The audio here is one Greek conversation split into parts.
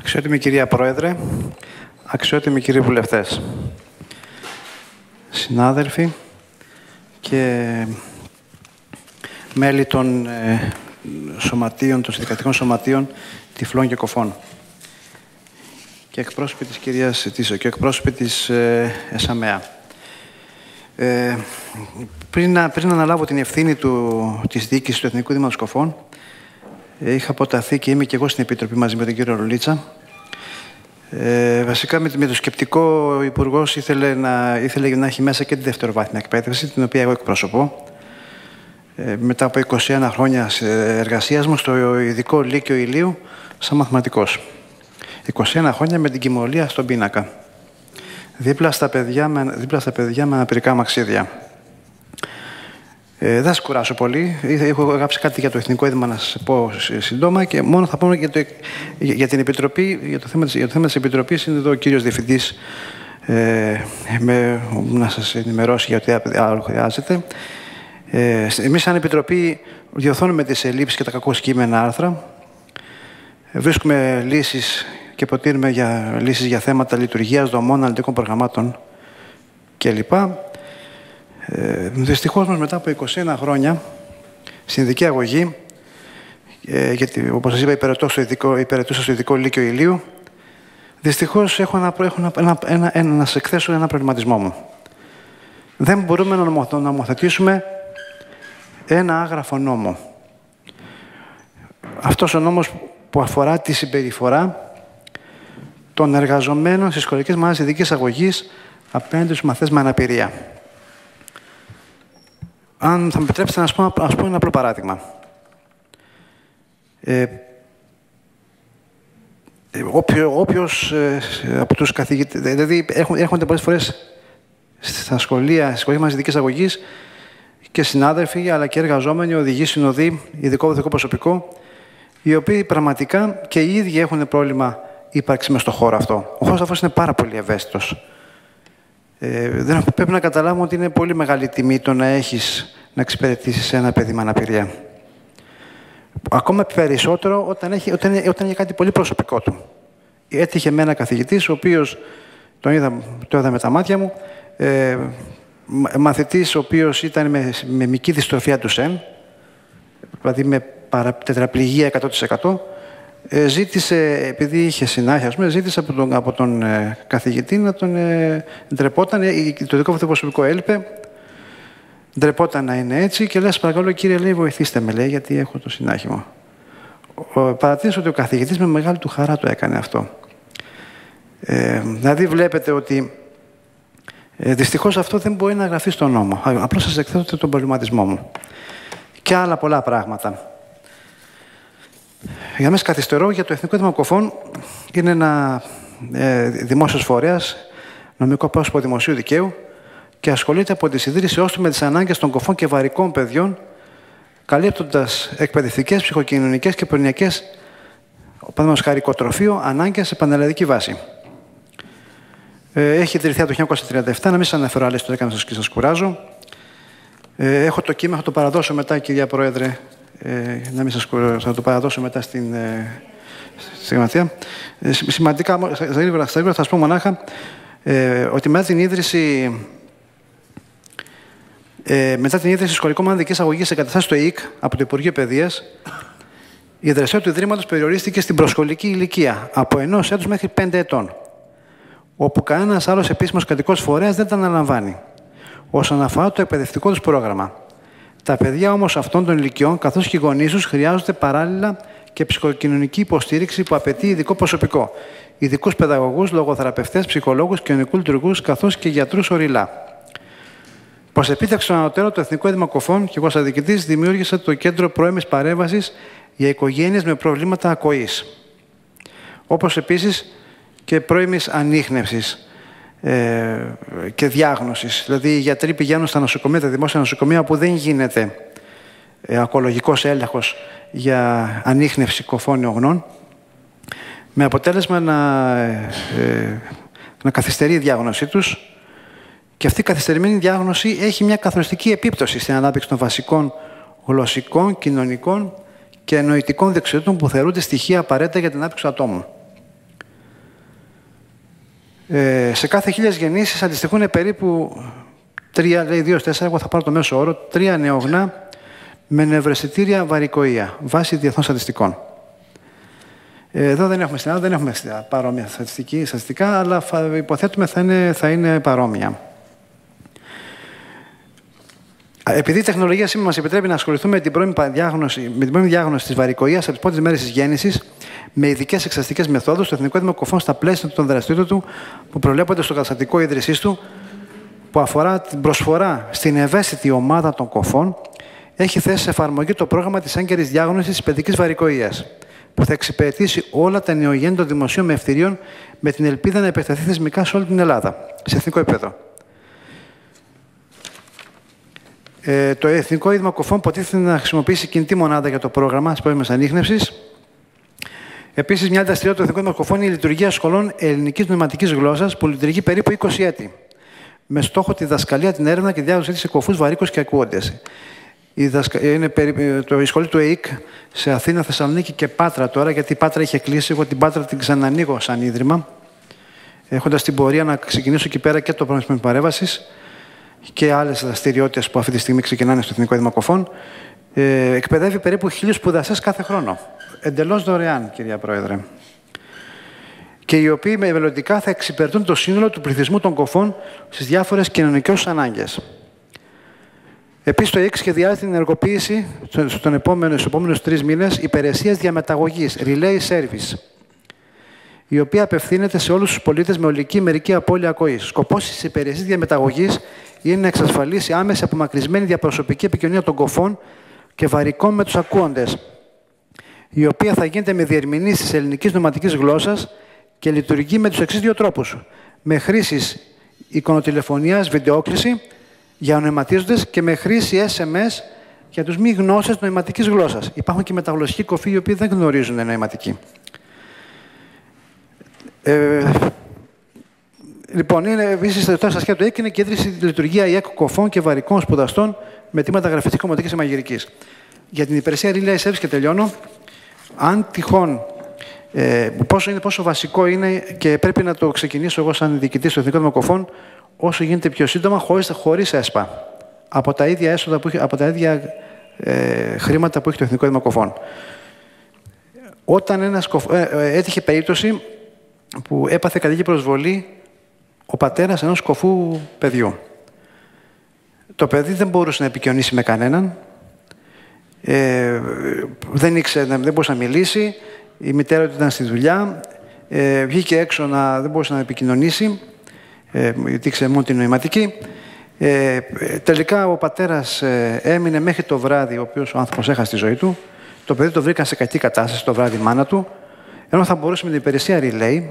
Αξιότιμη κυρία Πρόεδρε, αξιότιμοι κύριοι βουλευτές, συνάδελφοι και μέλη των σωματείων, των συνδικατικών σωματείων τυφλών και κοφών και εκπρόσωποι της κυρίας Τίσο και εκπρόσωποι της ΕΣΑΜΕΑ. Πριν αναλάβω την ευθύνη της διοίκησης του Εθνικού Δήματος Κοφών, είχα αποταθεί και είμαι και εγώ στην Επιτροπή μαζί με τον κύριο Ρολίτσα. Βασικά με το σκεπτικό ο Υπουργός ήθελε να έχει μέσα και τη δευτεροβάθμια εκπαίδευση, την οποία εγώ εκπροσωπώ. Μετά από 21 χρόνια εργασίας μου στο ειδικό Λύκειο Ηλίου σαν μαθηματικός. 21 χρόνια με την κοιμωλία στον πίνακα. Δίπλα στα παιδιά με αναπηρικά μαξίδια. Δεν θα σας κουράσω πολύ. Έχω γράψει κάτι για το Εθνικό Έδημα να σας πω σύντομα και μόνο θα πω για την Επιτροπή. Για το θέμα της Επιτροπής είναι εδώ ο κύριος Διευθυντής να σας ενημερώσει για ό,τι άλλο χρειάζεται. Εμείς σαν Επιτροπή διορθώνουμε τις ελλείψεις και τα κακώς κείμενα άρθρα. Βρίσκουμε λύσεις και προτείνουμε λύσεις για θέματα λειτουργίας, δομών, αναλυτικών προγραμμάτων κλπ. Δυστυχώς μας μετά από 21 χρόνια στην ειδική αγωγή, γιατί όπως σας είπα υπηρετούσα στο ειδικό Λύκειο Ηλίου, δυστυχώς έχω να σας εκθέσω ένα προβληματισμό μου. Δεν μπορούμε να νομοθετήσουμε ένα άγραφο νόμο. Αυτός ο νόμος που αφορά τη συμπεριφορά των εργαζομένων στις σχολικές μονάδες ειδικής αγωγής απέναντι στους μαθητές με αναπηρία. Αν θα με επιτρέψετε να σας πω ένα απλό παράδειγμα. Όποιος από τους καθηγητές, δηλαδή έρχονται πολλές φορές στα σχολεία, στις σχολές μας ειδικής αγωγής και συνάδελφοι, αλλά και εργαζόμενοι, οδηγοί, συνοδοί, ειδικό προσωπικό, οι οποίοι πραγματικά και οι ίδιοι έχουν πρόβλημα ύπαρξη μες στο χώρο αυτό. Ο χώρος αυτός είναι πάρα πολύ ευαίσθητος. Πρέπει να καταλάβουμε ότι είναι πολύ μεγάλη τιμή το να να εξυπηρετήσεις ένα παιδί με αναπηρία. Ακόμα περισσότερο όταν είναι κάτι πολύ προσωπικό του. Έτυχε με ένα καθηγητής, ο οποίος το είδα με τα μάτια μου, μαθητής ο οποίος ήταν με μικρή δυστροφία του ΣΕΝ, δηλαδή με τετραπληγία 100%, ζήτησε, επειδή είχε συνάχεια, ζήτησε από τον καθηγητή να τον ντρεπόταν, το δικό του προσωπικό έλειπε, ντρεπόταν να είναι έτσι και λέει, παρακαλώ κύριε, λέει, βοηθήστε με, λέει, γιατί έχω το συνάχημα. Παρατήρησα ότι ο καθηγητής με μεγάλη του χαρά το έκανε αυτό. Δηλαδή βλέπετε ότι δυστυχώς αυτό δεν μπορεί να γραφεί στον νόμο. Απλώς σας εκθέτω τον προβληματισμό μου. Και άλλα πολλά πράγματα. Για μέσα καθυστερώ, για το Εθνικό Δήμα Κοφών είναι ένα δημόσιος φορέας, νομικό πρόσωπο δημοσίου δικαίου και ασχολείται από τη ιδρύσή του με τις ανάγκες των κοφών και βαρικών παιδιών, καλύπτοντας εκπαιδευτικές, ψυχοκοινωνικές και προνοιακές, παραδείγματος χάρη οικοτροφείο, ανάγκες σε πανελλαδική βάση. Έχει ιδρυθεί από το 1937, να μην σας αναφέρω άλλες, το έκανα και σας κουράζω. Έχω το κείμενο, θα το παραδώσω μετά, κυρία Πρόεδρε, θα το παραδώσω μετά στην γραμματεία. Σημαντικά, στα γρήγορα θα σας πω μονάχα ότι μετά την ίδρυση σχολικών μονάδων ειδικής αγωγής εγκαταστάσεις στο ΕΙΚ από το Υπουργείο Παιδείας, η δραστηριότητα του Ιδρύματος περιορίστηκε στην προσχολική ηλικία από 1 έτους μέχρι 5 ετών, όπου κανένας άλλος επίσημος κρατικός φορέας δεν τα αναλαμβάνει όσον αφορά το εκπαιδευτικό τους πρόγραμμα. Τα παιδιά όμως αυτών των ηλικιών, καθώς και οι γονείς τους, χρειάζονται παράλληλα και ψυχοκοινωνική υποστήριξη που απαιτεί ειδικό προσωπικό, ειδικούς παιδαγωγούς, λογοθεραπευτές, ψυχολόγους, κοινωνικούς λειτουργούς, καθώς και γιατρούς οριλά. Προς επίτευξη των ανωτέρων, το Εθνικό Έδημα Κοφών και εγώ σαν διοικητής δημιούργησα το Κέντρο Πρώιμης Παρέμβασης για οικογένειες με προβλήματα ακοής. Όπως επίσης και πρώιμης ανίχνευσης και διάγνωσης. Δηλαδή, οι γιατροί πηγαίνουν στα νοσοκομεία, τα δημόσια νοσοκομεία, όπου δεν γίνεται ακολογικός έλεγχος για ανίχνευση κοφών νεογνών, με αποτέλεσμα να καθυστερεί η διάγνωσή τους. Και αυτή η καθυστερημένη διάγνωση έχει μια καθοριστική επίπτωση στην ανάπτυξη των βασικών γλωσσικών, κοινωνικών και νοητικών δεξιοτήτων που θεωρούνται στοιχεία απαραίτητα για την ανάπτυξη του ατόμου. Σε κάθε 1.000 γεννήσεις αντιστοιχούν περίπου 3, λέει 2-4, εγώ θα πάρω το μέσο όρο, 3 νεογνά με νευροαισθητήρια βαρικοεία, βάσει διεθνών στατιστικών. Εδώ δεν έχουμε στην Ελλάδα, δεν έχουμε παρόμοια στατιστικά, αλλά υποθέτουμε θα είναι παρόμοια. Επειδή η τεχνολογία σήμερα μας επιτρέπει να ασχοληθούμε με την πρώιμη διάγνωση της βαρικοείας από τις πρώτες μέρες της γέννησης, με ειδικές εξεταστικές μεθόδους, το Εθνικό Ίδρυμα Κοφών, στα πλαίσια των δραστηριοτήτων του που προβλέπονται στο καταστατικό ίδρυσής του, που αφορά την προσφορά στην ευαίσθητη ομάδα των κοφών, έχει θέσει σε εφαρμογή το πρόγραμμα της έγκαιρης διάγνωσης της παιδικής βαρικοείας, που θα εξυπηρετήσει όλα τα νεογέννητα των δημοσίων μευτηρίων με την ελπίδα να επεκταθεί θεσμικά σε όλη την Ελλάδα, σε εθνικό επίπεδο. Το Εθνικό Ίδρυμα Κοφών προτίθεται να χρησιμοποιήσει κινητή μονάδα για το πρόγραμμα της πρώιμης ανίχνευσης. Επίσης, μια δραστηριότητα του Εθνικού Ίδρυμα Κοφών είναι η λειτουργία σχολών ελληνικής νοηματικής γλώσσας που λειτουργεί περίπου 20 έτη, με στόχο τη διδασκαλία, την έρευνα και τη διάδοσή σε κοφούς, βαρύκους και ακούοντες. Είναι η σχολή του ΕΙΚ σε Αθήνα, Θεσσαλονίκη και Πάτρα τώρα, γιατί η Πάτρα είχε κλείσει. Εγώ την Πάτρα την ξανανοίγω σαν ίδρυμα, έχοντας την πορεία να ξεκινήσω εκεί πέρα και το πρόγραμμα παρέμβασης και άλλες δραστηριότητες που αυτή τη στιγμή ξεκινάνε στο Εθνικό Ίδρυμα Κοφών. Εκπαιδεύει περίπου 1.000 σπουδαστές κάθε χρόνο. Εντελώς δωρεάν, κυρία Πρόεδρε. Και οι οποίοι μελλοντικά θα εξυπηρετούν το σύνολο του πληθυσμού των κοφών στις διάφορες κοινωνικές ανάγκες. Επίσης, το ΕΙΚ σχεδιάζει την ενεργοποίηση στους επόμενους 3 μήνες υπηρεσίας διαμεταγωγής, relay service, η οποία απευθύνεται σε όλους τους πολίτες με ολική ή μερική απώλεια ακοής. Σκοπός της υπηρεσίας διαμεταγωγής είναι να εξασφαλίσει άμεση απομακρυσμένη διαπροσωπική επικοινωνία των κοφών και βαρικών με τους ακούοντες, η οποία θα γίνεται με διερμηνείς της ελληνικής νοηματικής γλώσσας και λειτουργεί με τους εξής 2 τρόπους. Με χρήση εικονοτηλεφωνίας, βιντεόκληση για νοηματίζοντες και με χρήση SMS για τους μη γνώστες νοηματικής γλώσσας. Υπάρχουν και μεταγλωσσικοί κοφοί οι οποίοι δεν γνωρίζουν νοηματική. Λοιπόν, επίσης τώρα στα σχέδια του ΕΚ είναι και ίδρυση λειτουργία ΙΕΚ κοφών και βαρικών σπουδαστών με τμήματα γραφιστικής, κομματικής και μαγειρικής. Για την υπηρεσία Relay Service και τελειώνω. Αν τυχόν, πόσο βασικό είναι και πρέπει να το ξεκινήσω εγώ σαν διοικητής του Εθνικού Ίδρυμα Κοφών, όσο γίνεται πιο σύντομα, χωρίς ΕΣΠΑ, από τα ίδια έσοδα από τα ίδια χρήματα που έχει το Εθνικό Ίδρυμα Κοφών. Όταν έτυχε περίπτωση που έπαθε κατοική προσβολή ο πατέρας ενός κοφού παιδιού. Το παιδί δεν μπορούσε να επικοινωνήσει με κανέναν, δεν μπορούσε να μιλήσει, η μητέρα του ήταν στη δουλειά, βγήκε έξω, δεν μπορούσε να επικοινωνήσει, γιατί ήξερε μόνο την νοηματική. Τελικά ο πατέρας έμεινε μέχρι το βράδυ, ο οποίος ο άνθρωπος έχασε τη ζωή του. Το παιδί το βρήκαν σε κακή κατάσταση το βράδυ η μάνα του, ενώ θα μπορούσε με την υπηρεσία Relay,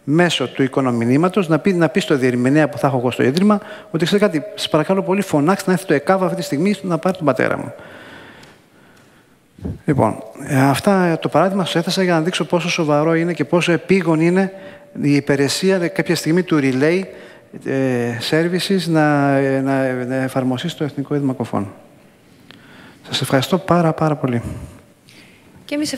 μέσω του εικονομηνύματος, να πει στο διερμηνέα που θα έχω εγώ στο ίδρυμα, ότι ξέρετε κάτι, σας παρακαλώ πολύ, φωνάξτε να έρθει το ΕΚΑΒ αυτή τη στιγμή να πάρει τον πατέρα μου. Λοιπόν, αυτά το παράδειγμα σας έθεσα για να δείξω πόσο σοβαρό είναι και πόσο επίγον είναι η υπηρεσία κάποια στιγμή του Relay Services να εφαρμοστεί στο Εθνικό Ίδρυμα Κοφών. Σας ευχαριστώ πάρα πολύ. Και εμείς